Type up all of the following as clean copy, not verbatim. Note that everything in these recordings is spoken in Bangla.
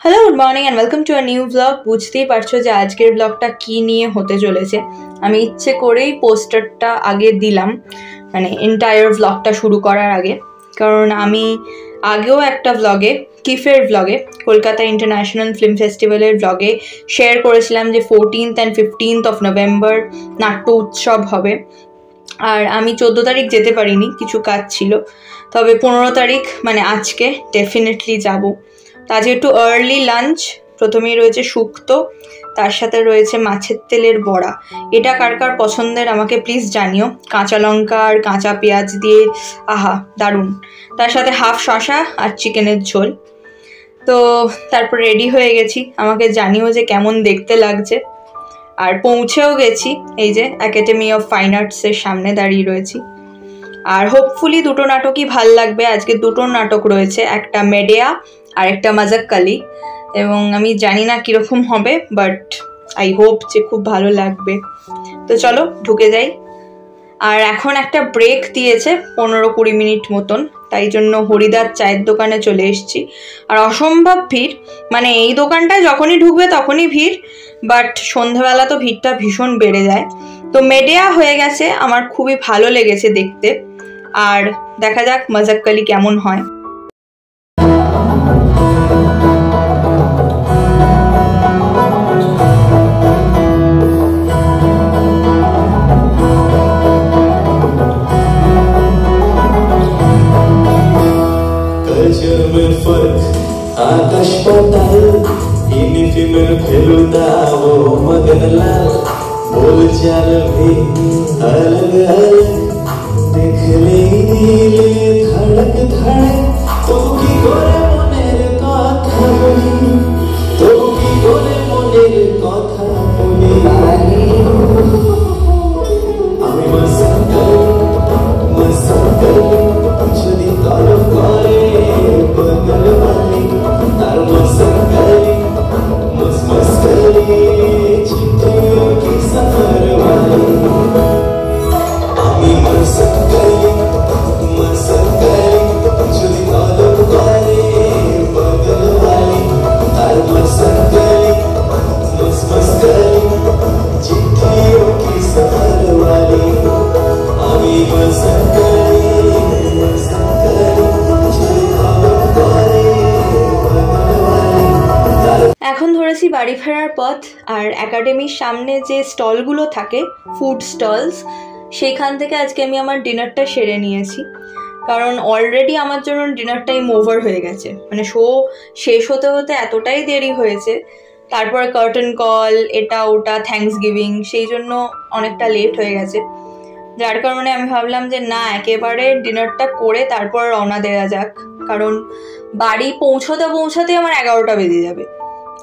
Hello, good morning and welcome to a new blog. বুঝতেই পারছো যে আজকের ব্লগটা কী নিয়ে হতে চলেছে। আমি ইচ্ছে করেই পোস্টারটা আগে দিলাম, মানে এন্টায়ার ব্লগটা শুরু করার আগে, কারণ আমি আগেও একটা ব্লগে, কিফের ব্লগে, কলকাতা ইন্টারন্যাশনাল ফিল্ম ফেস্টিভ্যালের ব্লগে শেয়ার করেছিলাম যে 14th and 15th of November নাট্য উৎসব হবে। আর আমি 14 তারিখ যেতে পারিনি, কিছু কাজ ছিল, তবে 15 তারিখ মানে আজকে ডেফিনেটলি যাব। আজকে একটু আর্লি লাঞ্চ, প্রথমেই রয়েছে শুক্তো, তার সাথে রয়েছে মাছের তেলের বড়া। এটা কার কার পছন্দের আমাকে প্লিজ জানিও। কাঁচা লঙ্কা আর কাঁচা পেঁয়াজ দিয়ে, আহা দারুণ। তার সাথে হাফ শশা আর চিকেনের ঝোল। তো তারপর রেডি হয়ে গেছি, আমাকে জানিও যে কেমন দেখতে লাগছে। আর পৌঁছেও গেছি, এই যে একাডেমি অফ ফাইন আর্টসের সামনে দাঁড়িয়ে রয়েছি। আর হোপফুলি দুটো নাটকই ভাল লাগবে। আজকে দুটো নাটক রয়েছে, একটা মেডেয়া আর একটা মাজাক্কালি, এবং আমি জানি না কীরকম হবে, বাট আই হোপ যে খুব ভালো লাগবে। তো চলো ঢুকে যাই। আর এখন একটা ব্রেক দিয়েছে 15-20 মিনিট মতন, তাই জন্য হরিদার চায়ের দোকানে চলে এসেছি। আর অসম্ভব ভিড়, মানে এই দোকানটায় যখনই ঢুকবে তখনই ভিড়, বাট সন্ধ্যাবেলা তো ভিড়টা ভীষণ বেড়ে যায়। তো মেডেয়া হয়ে গেছে, আমার খুবই ভালো লেগেছে দেখতে। আর দেখা যাক মাজাক্কালি কেমন হয়। आकाश पाताल इन्हीं में फेलुदा वो मगन लाल बोल चाल भी अलग अलग देख ले धड़क धड़क तो की गोरे मोनेर कथा बनी तो की गोरे मोनेर कथा बनी আমি मसंकल যদি তলব করে बगल वाली तार मसंकली मसमसकली चिट्ठियों की सफर वाली আমি मसंकली যদি তলব করে बगल वाली तार मसंकली मसमसकली चिट्ठियों की सफर वाली আমি मसंकली এখন ধরেছি বাড়ি ফেরার পথ। আর একাডেমির সামনে যে স্টলগুলো থাকে, ফুড স্টলস, সেইখান থেকে আজকে আমি আমার ডিনারটা সেরে নিয়েছি, কারণ অলরেডি আমার জন্য ডিনার টাইম ওভার হয়ে গেছে। মানে শো শেষ হতে হতে এতটাই দেরি হয়েছে, তারপর কার্টেন কল, এটা ওটা, থ্যাঙ্কস গিভিং, সেই জন্য অনেকটা লেট হয়ে গেছে। যার কারণে আমি ভাবলাম যে না, একেবারে ডিনারটা করে তারপর রওনা দেওয়া যাক, কারণ বাড়ি পৌঁছতে আমার 11টা বেজে যাবে।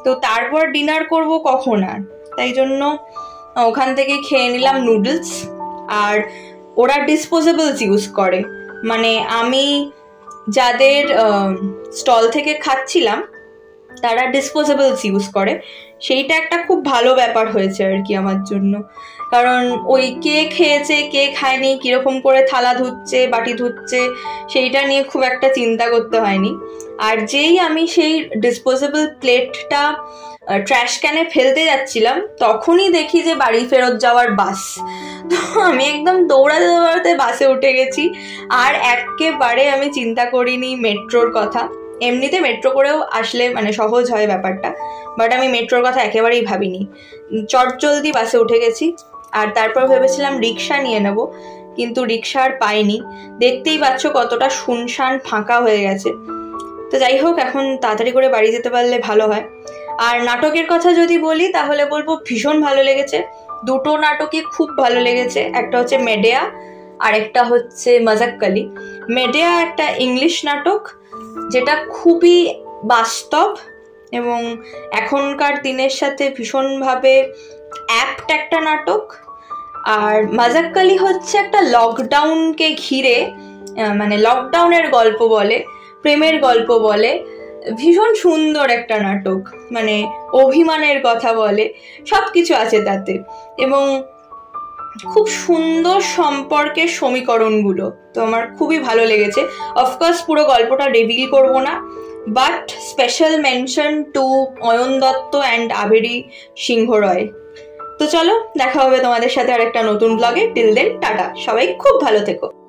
তো তারপর ডিনার করব কখন আর, তাই জন্য ওখান থেকে খেয়ে নিলাম নুডলস। আর ওরা ডিসপোজেবলস ইউজ করে, মানে আমি যাদের স্টল থেকে খাচ্ছিলাম তারা ডিসপোজেবলস ইউজ করে, সেইটা একটা খুব ভালো ব্যাপার হয়েছে আর কি আমার জন্য। কারণ ওই কে খেয়েছে কে খায়নি, কীরকম করে থালা ধুচ্ছে বাটি ধুচ্ছে, সেইটা নিয়ে খুব একটা চিন্তা করতে হয়নি। আর যেই আমি সেই ডিসপোজেবল প্লেটটা ট্র্যাশ ক্যানে ফেলতে যাচ্ছিলাম, তখনই দেখি যে বাড়ি ফেরত যাওয়ার বাস। তো আমি একদম দৌড়াতে বাসে উঠে গেছি। আর একেবারে আমি চিন্তা করিনি মেট্রোর কথা। এমনিতে মেট্রো করেও আসলে মানে সহজ হয় ব্যাপারটা, বাট আমি মেট্রোর কথা একেবারেই ভাবিনি। চটজলদি বাসে উঠে গেছি। আর তারপর ভেবেছিলাম রিক্সা নিয়ে নেব, কিন্তু রিক্সা আর পাইনি। দেখতেই পাচ্ছ কতটা শুনশান ফাঁকা হয়ে গেছে। তো যাই হোক, এখন তাড়াতাড়ি করে বাড়ি যেতে পারলে ভালো হয়। আর নাটকের কথা যদি বলি তাহলে বলবো ভীষণ ভালো লেগেছে। দুটো নাটকই খুব ভালো লেগেছে, একটা হচ্ছে মেডেয়া আর একটা হচ্ছে মাজাক্কালি। মেডেয়া একটা ইংলিশ নাটক, যেটা খুবই বাস্তব এবং এখনকার দিনের সাথে ভীষণভাবে অ্যাপ্ট একটা নাটক। আর মাজাক্কালি হচ্ছে একটা লকডাউনকে ঘিরে, মানে লকডাউনের গল্প বলে, প্রেমের গল্প বলে, ভীষণ সুন্দর একটা নাটক, মানে অভিমানের কথা বলে, সব কিছু আছে তাতে, এবং খুব সুন্দর সম্পর্কের সমীকরণগুলো। তো আমার খুবই ভালো লেগেছে। অফকোর্স পুরো গল্পটা রিভিল করব না, but special mention to Ayan Dutta and Abheri Singha Roy. তো চলো, দেখা হবে তোমাদের সাথে আরেকটা নতুন ব্লগে। টিল দেন টাটা, সবাই খুব ভালো থেকো।